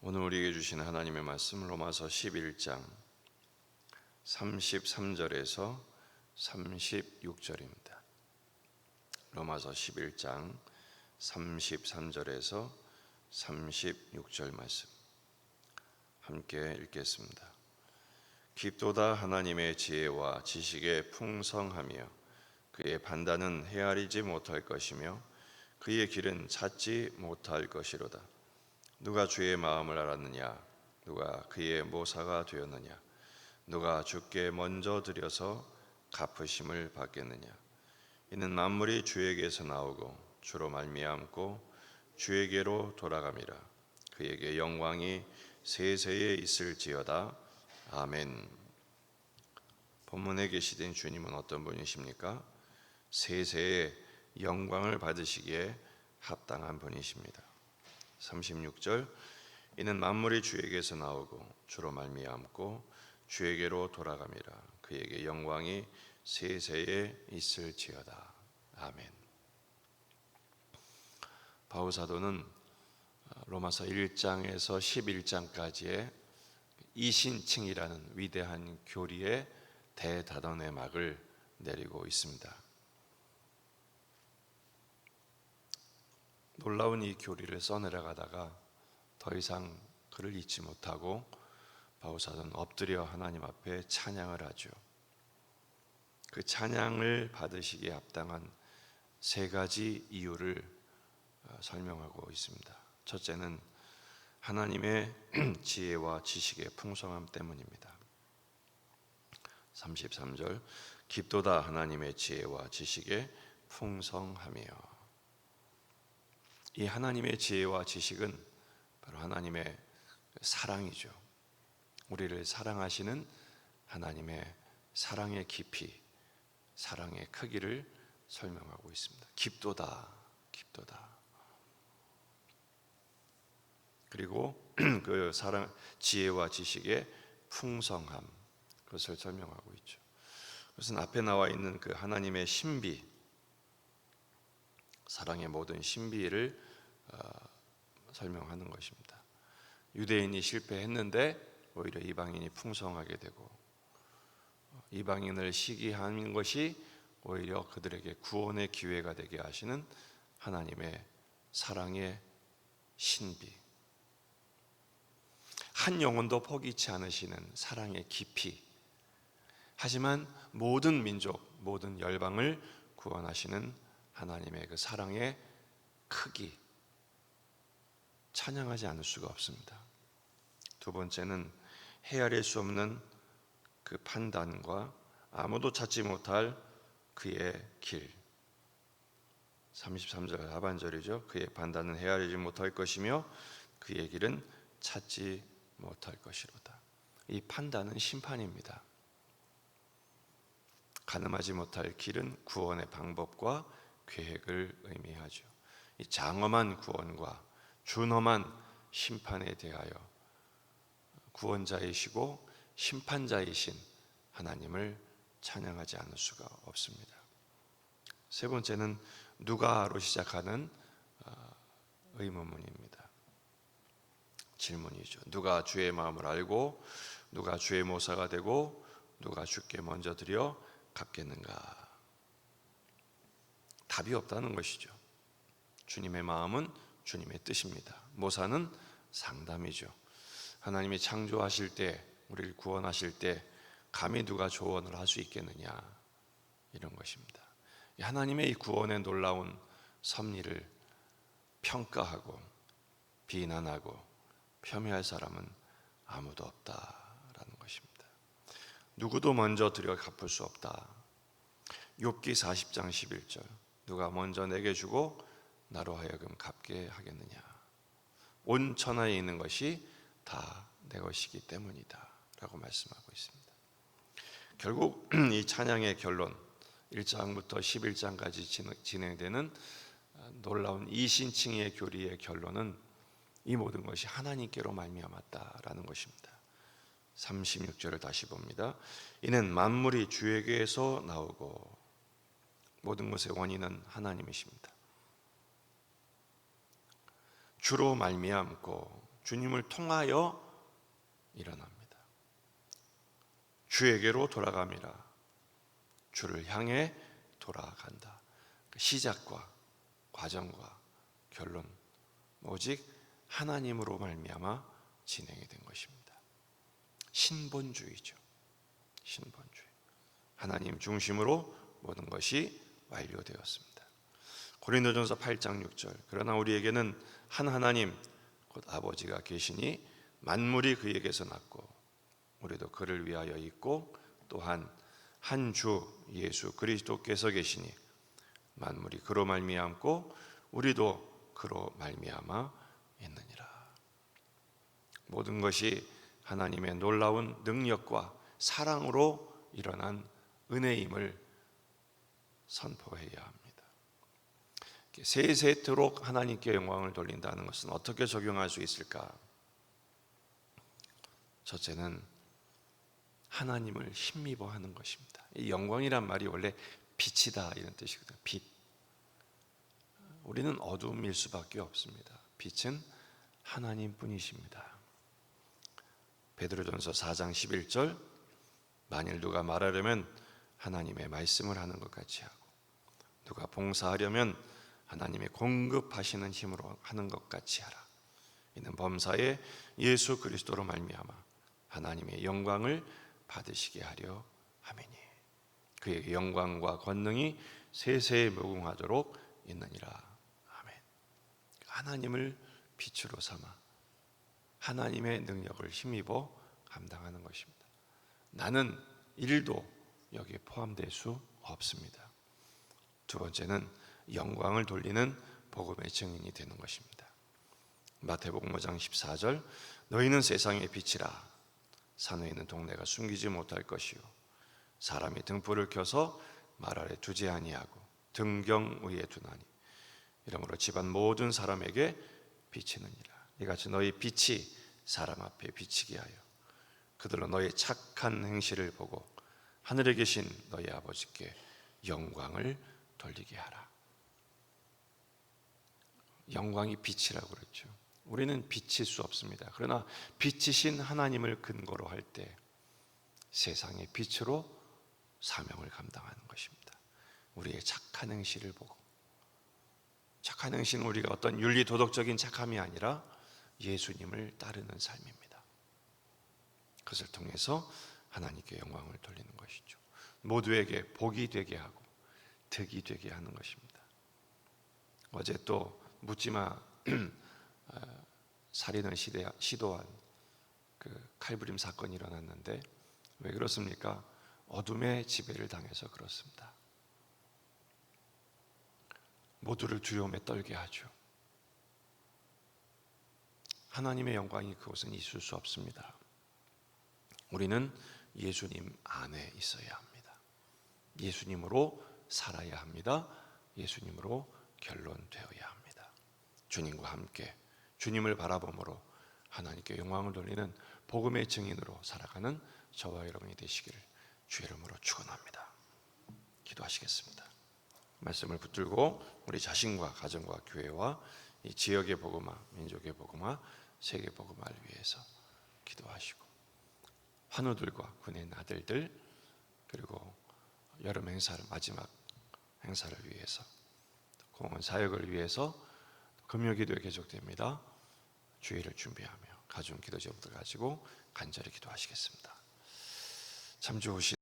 오늘 우리에게 주신 하나님의 말씀 로마서 11장 33절에서 36절입니다. 로마서 11장 33절에서 36절 말씀 함께 읽겠습니다. 깊도다 하나님의 지혜와 지식의 풍성하며 그의 판단은 헤아리지 못할 것이며 그의 길은 찾지 못할 것이로다. 누가 주의 마음을 알았느냐? 누가 그의 모사가 되었느냐? 누가 주께 먼저 드려서 갚으심을 받겠느냐? 이는 만물이 주에게서 나오고 주로 말미암고 주에게로 돌아감이라. 그에게 영광이 세세에 있을지어다. 아멘. 본문에 계시된 주님은 어떤 분이십니까? 세세에 영광을 받으시기에 합당한 분이십니다. 36절 이는 만물이 주에게서 나오고 주로 말미암고 주에게로 돌아감이라. 그에게 영광이 세세에 있을지어다. 아멘. 바울 사도는 로마서 1장에서 11장까지의 이신칭이라는 위대한 교리의 대단원의 막을 내리고 있습니다. 놀라운 이 교리를 써내려가다가 더 이상 그를 잊지 못하고 바울사도는 엎드려 하나님 앞에 찬양을 하죠. 그 찬양을 받으시기에 합당한 세 가지 이유를 설명하고 있습니다. 첫째는 하나님의 지혜와 지식의 풍성함 때문입니다. 33절 깊도다 하나님의 지혜와 지식의 풍성하며. 이 하나님의 지혜와 지식은 바로 하나님의 사랑이죠. 우리를 사랑하시는 하나님의 사랑의 깊이, 사랑의 크기를 설명하고 있습니다. 깊도다, 깊도다. 그리고 그 사랑, 지혜와 지식의 풍성함, 그것을 설명하고 있죠. 그것은 앞에 나와 있는 그 하나님의 신비, 사랑의 모든 신비를 설명하는 것입니다. 유대인이 실패했는데 오히려 이방인이 풍성하게 되고, 이방인을 시기하는 것이 오히려 그들에게 구원의 기회가 되게 하시는 하나님의 사랑의 신비, 한 영혼도 포기치 않으시는 사랑의 깊이, 하지만 모든 민족, 모든 열방을 구원하시는 하나님의 그 사랑의 크기, 찬양하지 않을 수가 없습니다. 두 번째는 헤아릴 수 없는 그 판단과 아무도 찾지 못할 그의 길. 33절 하반절이죠. 그의 판단은 헤아리지 못할 것이며 그의 길은 찾지 못할 것이로다. 이 판단은 심판입니다. 가늠하지 못할 길은 구원의 방법과 계획을 의미하죠. 이 장엄한 구원과 준엄한 심판에 대하여 구원자이시고 심판자이신 하나님을 찬양하지 않을 수가 없습니다. 세 번째는 누가로 시작하는 의문문입니다. 질문이죠. 누가 주의 마음을 알고 누가 주의 모사가 되고 누가 주께 먼저 드려 갚겠는가? 답이 없다는 것이죠. 주님의 마음은 주님의 뜻입니다. 모사는 상담이죠. 하나님이 창조하실 때, 우리를 구원하실 때 감히 누가 조언을 할 수 있겠느냐, 이런 것입니다. 하나님의 이 구원의 놀라운 섭리를 평가하고 비난하고 폄훼할 사람은 아무도 없다라는 것입니다. 누구도 먼저 들여 갚을 수 없다. 욥기 40장 11절 누가 먼저 내게 주고 나로 하여금 갚게 하겠느냐. 온 천하에 있는 것이 다 내 것이기 때문이다 라고 말씀하고 있습니다. 결국 이 찬양의 결론 1장부터 11장까지 진행되는 놀라운 이신칭의 교리의 결론은 이 모든 것이 하나님께로 말미암았다라는 것입니다. 36절을 다시 봅니다. 이는 만물이 주에게서 나오고 모든 것의 원인은 하나님이십니다. 주로 말미암고 주님을 통하여 일어납니다. 주에게로 돌아갑니다. 주를 향해 돌아간다. 시작과 과정과 결론 오직 하나님으로 말미암아 진행이 된 것입니다. 신본주의죠. 신본주의. 하나님 중심으로 모든 것이 완료되었습니다. 고린도전서 8장 6절. 그러나 우리에게는 한 하나님 곧 아버지가 계시니 만물이 그에게서 났고 우리도 그를 위하여 있고 또한 한 주 예수 그리스도께서 계시니 만물이 그로 말미암고 우리도 그로 말미암아 있느니라. 모든 것이 하나님의 놀라운 능력과 사랑으로 일어난 은혜임을 선포해야 합니다. 세세토록 하나님께 영광을 돌린다는 것은 어떻게 적용할 수 있을까? 첫째는 하나님을 힘입어하는 것입니다. 이 영광이란 말이 원래 빛이다 이런 뜻이거든요. 빛. 우리는 어둠일 수밖에 없습니다. 빛은 하나님뿐이십니다. 베드로전서 4장 11절 만일 누가 말하려면 하나님의 말씀을 하는 것 같이 하고 누가 봉사하려면 하나님의 공급하시는 힘으로 하는 것 같이 하라. 이는 범사에 예수 그리스도로 말미암아 하나님의 영광을 받으시게 하려 함이니 그의 영광과 권능이 세세에 무궁하도록 있느니라. 아멘. 하나님을 빛으로 삼아 하나님의 능력을 힘입어 감당하는 것입니다. 나는 일도 여기에 포함될 수 없습니다. 두 번째는 영광을 돌리는 복음의 증인이 되는 것입니다. 마태복음 5장 14절 너희는 세상의 빛이라. 산 위에 있는 동네가 숨기지 못할 것이요 사람이 등불을 켜서 말 아래 두지 아니하고 등경 위에 두나니 이러므로 집안 모든 사람에게 비치느니라. 이같이 너희 빛이 사람 앞에 비치게 하여 그들로 너희 착한 행실을 보고 하늘에 계신 너희 아버지께 영광을 돌리게 하라. 영광이 빛이라고 그랬죠. 우리는 빛일 수 없습니다. 그러나 빛이신 하나님을 근거로 할 때 세상의 빛으로 사명을 감당하는 것입니다. 우리의 착한 행실을 보고, 착한 행실은 우리가 어떤 윤리 도덕적인 착함이 아니라 예수님을 따르는 삶입니다. 그것을 통해서 하나님께 영광을 돌리는 것이죠. 모두에게 복이 되게 하고 덕이 되게 하는 것입니다. 어제 또 묻지마 살인을 시도한 그 칼부림 사건이 일어났는데 왜 그렇습니까? 어둠의 지배를 당해서 그렇습니다. 모두를 두려움에 떨게 하죠. 하나님의 영광이 그곳은 있을 수 없습니다. 우리는 예수님 안에 있어야 합니다. 예수님으로 살아야 합니다. 예수님으로 결론되어야 합니다. 주님과 함께 주님을 바라봄으로 하나님께 영광을 돌리는 복음의 증인으로 살아가는 저와 여러분이 되시기를 주의 이름으로 축원합니다. 기도하시겠습니다. 말씀을 붙들고 우리 자신과 가정과 교회와 이 지역의 복음화, 민족의 복음화, 세계 복음화를 위해서 기도하시고 환우들과 군의 아들들 그리고 여름 행사를 마지막 행사를 위해서 공원 사역을 위해서 금요기도에 계속됩니다. 주의를 준비하며 가정 기도 제목들 가지고 간절히 기도하시겠습니다. 참 좋으신